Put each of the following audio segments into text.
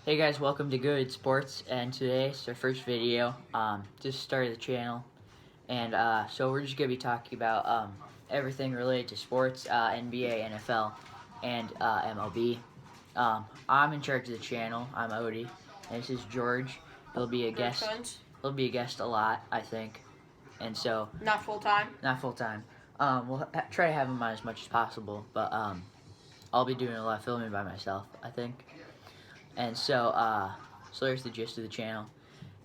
Hey guys, welcome to Good Sports, and today it's our first video. Just started the channel, and so we're just gonna be talking about everything related to sports, NBA, NFL, and MLB. I'm in charge of the channel. I'm Odie, and this is George. He'll be a guest. He'll be a guest a lot, I think, and so not full time. Not full time. We'll try to have him on as much as possible, but I'll be doing a lot of filming by myself, I think. And so there's the gist of the channel.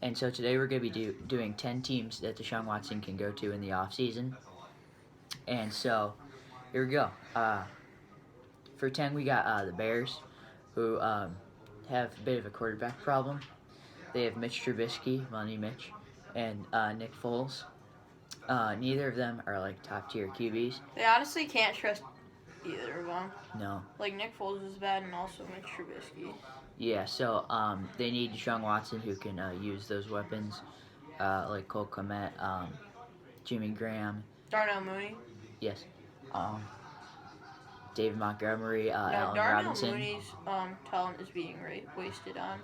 And so today we're going to be doing 10 teams that Deshaun Watson can go to in the off season. And so here we go. For 10, we got the Bears, who have a bit of a quarterback problem. They have Mitch Trubisky, Money Mitch, and Nick Foles. Neither of them are like top tier QBs. They honestly can't trust either of them. No. Like Nick Foles is bad, and also Mitch Trubisky. Yeah, so they need Deshaun Watson who can use those weapons, like Cole Kmet, Jimmy Graham. Darnell Mooney. Yes. David Montgomery, no, Allen Darnell Robinson. Mooney's talent is being wasted on.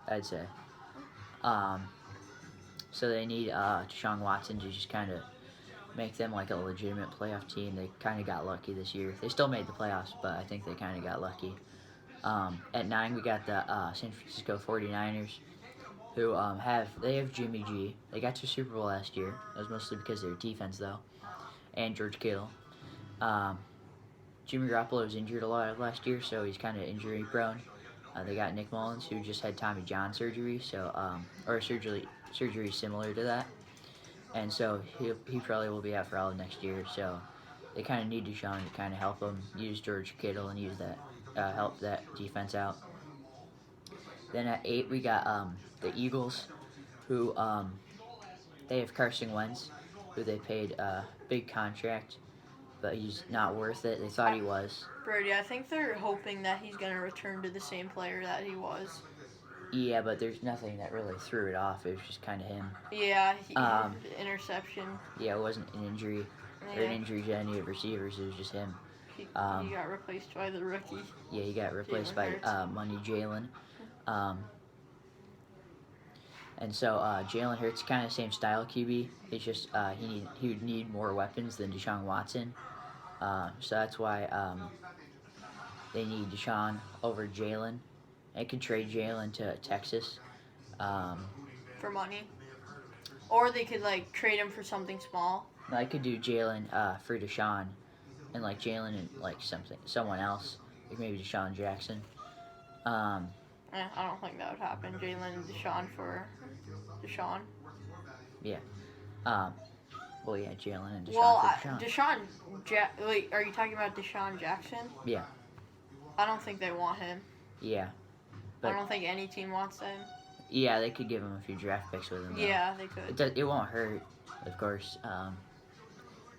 I'd say. So they need Deshaun Watson to just kind of make them like a legitimate playoff team. They kind of got lucky this year. They still made the playoffs, but I think they kind of got lucky. At 9, we got the San Francisco 49ers, who have Jimmy G. They got to the Super Bowl last year. That was mostly because of their defense, though, and George Kittle. Jimmy Garoppolo was injured a lot last year, so he's kind of injury prone. They got Nick Mullins, who just had Tommy John surgery, or surgery similar to that, and so he probably will be out for all of next year. So they kind of need Deshaun to kind of help them use George Kittle and use that. Help that defense out. Then at 8, we got the Eagles, who they have Carson Wentz, who they paid a big contract, but he's not worth it. They thought he was. Brody, I think they're hoping that he's going to return to the same player that he was. Yeah, but there's nothing that really threw it off. It was just kind of him. Yeah, interception. Yeah, it wasn't an injury or an injury to any of the receivers. It was just him. He got replaced by the rookie. Yeah, he got replaced by Money Jalen. And so Jalen Hurts kind of same style QB. It's just he would need more weapons than Deshaun Watson. So that's why they need Deshaun over Jalen. They could trade Jalen to Texas. For money. Or they could trade him for something small. No, I could do Jalen for Deshaun. And like Jalen and like someone else, like maybe Deshaun Jackson. I don't think that would happen. Jalen and Deshaun for Deshaun. Yeah. Well, yeah, Jalen and Deshaun. Well, for Deshaun. Wait, are you talking about Deshaun Jackson? Yeah. I don't think they want him. Yeah. But I don't think any team wants him. Yeah, they could give him a few draft picks with him. Though. Yeah, they could. It won't hurt, of course.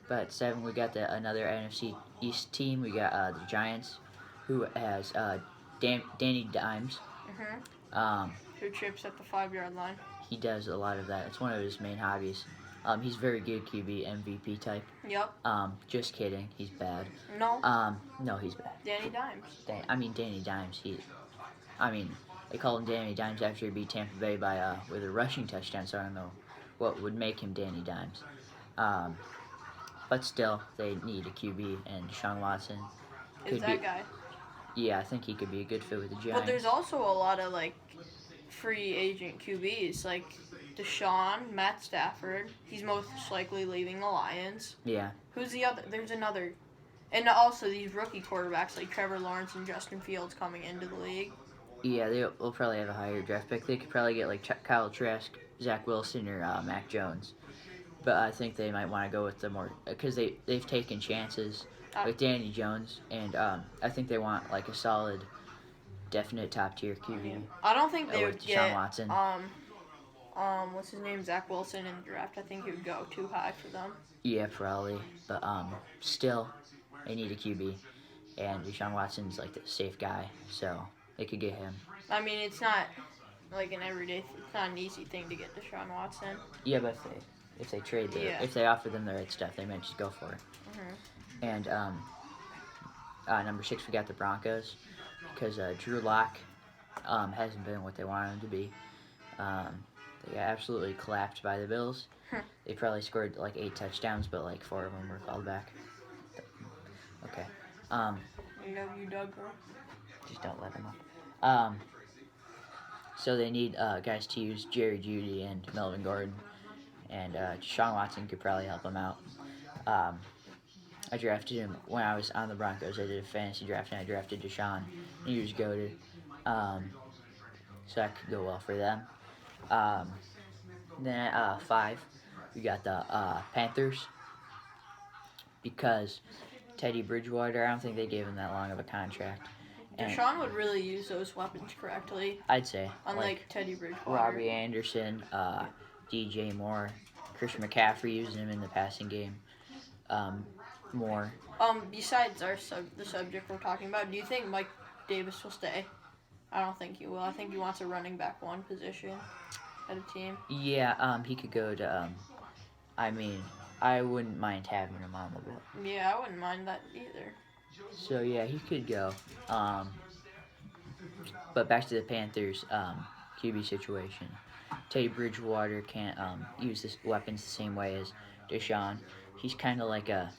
But at 7, we got another NFC East team. We got the Giants, who has Danny Dimes. Who trips at the 5-yard line. He does a lot of that. It's one of his main hobbies. He's very good QB, MVP type. Yep. Just kidding. He's bad. No. No, he's bad. Danny Dimes. Danny Dimes. They call him Danny Dimes after he beat Tampa Bay with a rushing touchdown. So I don't know what would make him Danny Dimes. But still, they need a QB, and Deshaun Watson is that guy. Yeah, I think he could be a good fit with the Giants. But there's also a lot of free agent QBs, like Deshaun, Matt Stafford. He's most likely leaving the Lions. Yeah. Who's the other? There's another, and also these rookie quarterbacks like Trevor Lawrence and Justin Fields coming into the league. Yeah, they'll probably have a higher draft pick. They could probably get Kyle Trask, Zach Wilson, or Mac Jones. But I think they might want to go with the more, because they've taken chances with Danny Jones, and I think they want a solid, definite top tier QB. I don't think they would Deshaun get Watson. What's his name, Zach Wilson in the draft. I think he would go too high for them. Yeah, probably, but still, they need a QB, and Deshaun Watson's the safe guy, so they could get him. I mean, it's not an everyday. It's not an easy thing to get Deshaun Watson. Yeah, but if they trade if they offer them the right stuff, they might just go for it. And number 6, we got the Broncos, because Drew Lock hasn't been what they wanted him to be. They got absolutely clapped by the Bills. They probably scored like 8 touchdowns, but like 4 of them were called back. Okay. love you, Doug. Just don't let them up. So they need guys to use Jerry Jeudy and Melvin Gordon, and Deshaun Watson could probably help them out. I drafted him when I was on the Broncos. I did a fantasy draft, and I drafted Deshaun. And he was goated, so that could go well for them. Then at 5, we got the Panthers, because Teddy Bridgewater, I don't think they gave him that long of a contract. And Deshaun would really use those weapons correctly, I'd say, unlike Teddy Bridgewater. Robbie Anderson, DJ Moore, Christian McCaffrey, using him in the passing game more. Besides the subject we're talking about, do you think Mike Davis will stay? I don't think he will. I think he wants a running back 1 position at a team. Yeah, he could go to. I mean, I wouldn't mind having him on the bill. Yeah, I wouldn't mind that either. So yeah, he could go. But back to the Panthers QB situation. Teddy Bridgewater can't use his weapons the same way as Deshaun. He's kind of like a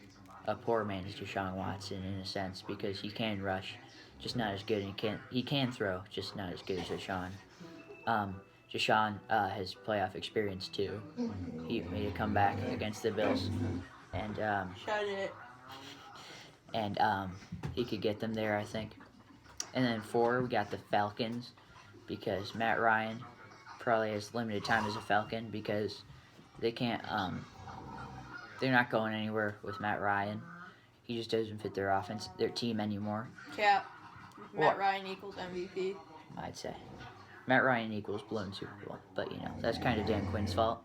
poor man's Deshaun Watson in a sense, because he can rush, just not as good, and he can throw, just not as good as Deshaun. Deshaun has playoff experience too. He made a comeback against the Bills, and Shut it. and he could get them there, I think. And then 4, we got the Falcons, because Matt Ryan probably has limited time as a Falcon, because they can't. They're not going anywhere with Matt Ryan. He just doesn't fit their offense, their team anymore. Cap. Matt Ryan equals MVP. I'd say Matt Ryan equals blown Super Bowl, but that's kind of Dan Quinn's fault.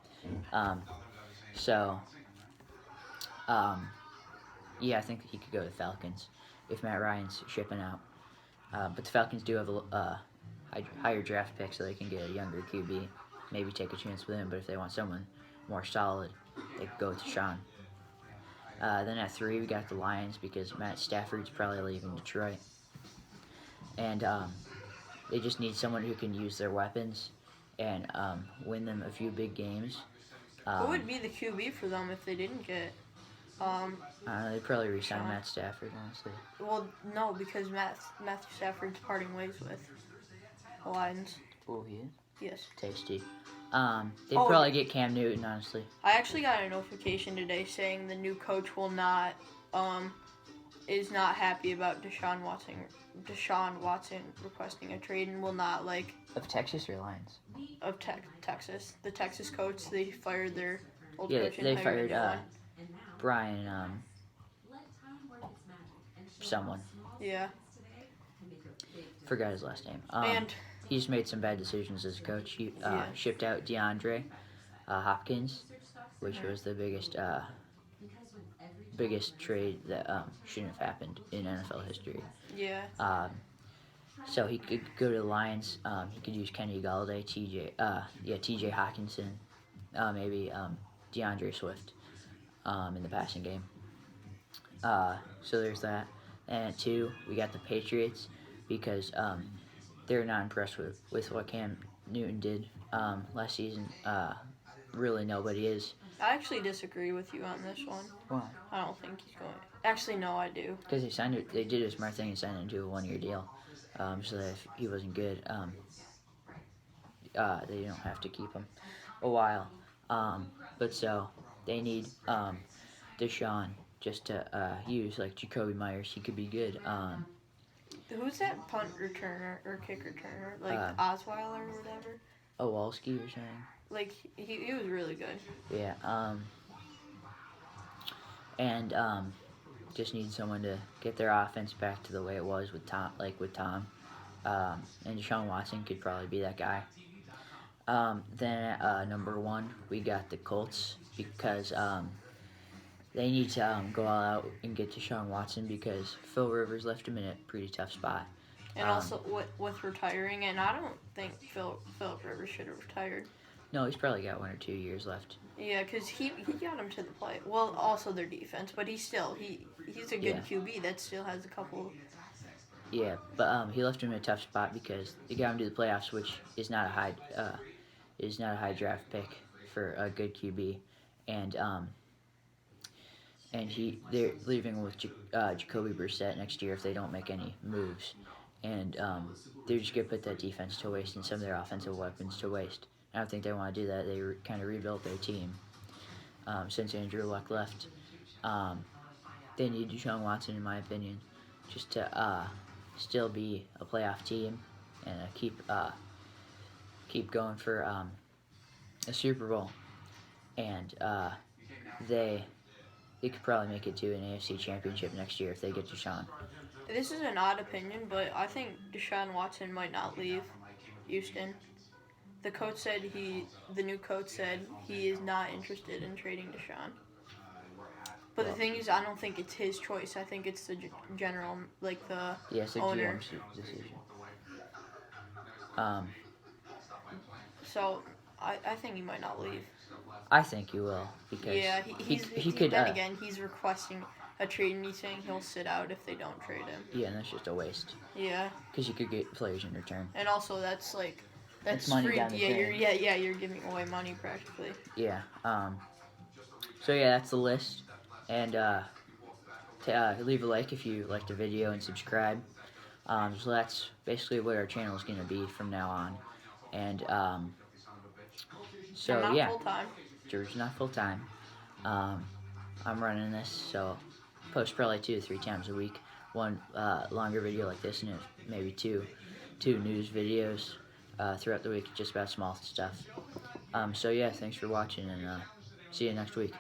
Yeah, I think he could go to the Falcons if Matt Ryan's shipping out. But the Falcons do have a higher draft pick, so they can get a younger QB. Maybe take a chance with him, but if they want someone more solid, they could go with Deshaun. Then at 3, we got the Lions, because Matt Stafford's probably leaving Detroit. And they just need someone who can use their weapons and win them a few big games. Who would be the QB for them if they didn't get? They'd probably re-sign Matt Stafford, honestly. Well, no, because Matthew Stafford's parting ways with the Lions. Oh, he is? Yes. Tasty. They'd probably get Cam Newton, honestly. I actually got a notification today saying the new coach is not happy about Deshaun Watson requesting a trade, and will not Of Texas or Lions? Of Texas. The Texas coach, they fired their old Yeah, coach and they hired fired a new one. Brian, someone. Yeah. Forgot his last name. And he just made some bad decisions as a coach. He shipped out DeAndre Hopkins, which was the biggest trade that shouldn't have happened in NFL history. Yeah. So he could go to the Lions. He could use Kenny Galladay, T.J. Hawkinson, maybe DeAndre Swift in the passing game. So there's that. And at 2, we got the Patriots, because they're not impressed with what Cam Newton did last season. Really, nobody is. I actually disagree with you on this one. Why? I don't think he's going. Actually, no, I do. Because they did a smart thing and signed him to a 1-year deal, so that if he wasn't good, they don't have to keep him a while. But so they need Deshaun just to use like Jacoby Myers. He could be good. Who's that punt returner or kick returner? Like Osweiler or whatever? Owalski or something. Like he was really good. Yeah. And just need someone to get their offense back to the way it was with Tom. And Deshaun Watson could probably be that guy. Then at number 1, we got the Colts, because they need to go all out and get Deshaun Watson, because Phil Rivers left him in a pretty tough spot. And also with retiring, and I don't think Phil Rivers should have retired. No, he's probably got 1 or 2 years left. Yeah, because he got him to the play. Well, also their defense, but he's a good QB that still has a couple Yeah, but he left him in a tough spot because they got him to the playoffs, which is not a high draft pick for a good QB, and they're leaving with Jacoby Brissett next year if they don't make any moves, and they're just gonna put that defense to waste and some of their offensive weapons to waste. I don't think they want to do that. They kind of rebuilt their team since Andrew Luck left. Um, they need Deshaun Watson, in my opinion, just to still be a playoff team and keep going for a Super Bowl. And they they could probably make it to an AFC Championship next year if they get Deshaun. This is an odd opinion, but I think Deshaun Watson might not leave Houston. The new coach said he is not interested in trading Deshaun. But the thing is, I don't think it's his choice. I think it's the general, like the Yes, the owner. GM's decision. So I think he might not leave. I think he will because he could. Then again, he's requesting a trade, and he's saying he'll sit out if they don't trade him. Yeah, and that's just a waste. Yeah. Because you could get players in return. And also, that's money free. down the Yeah, drain. you're giving away money practically. Yeah. So yeah, that's the list, and leave a like if you liked the video and subscribe. So that's basically what our channel is gonna be from now on, and so not yeah, full time. George's not full time. I'm running this, so post probably 2 to 3 times a week. One longer video like this, and maybe two news videos throughout the week, just about small stuff. So yeah, thanks for watching, and see you next week.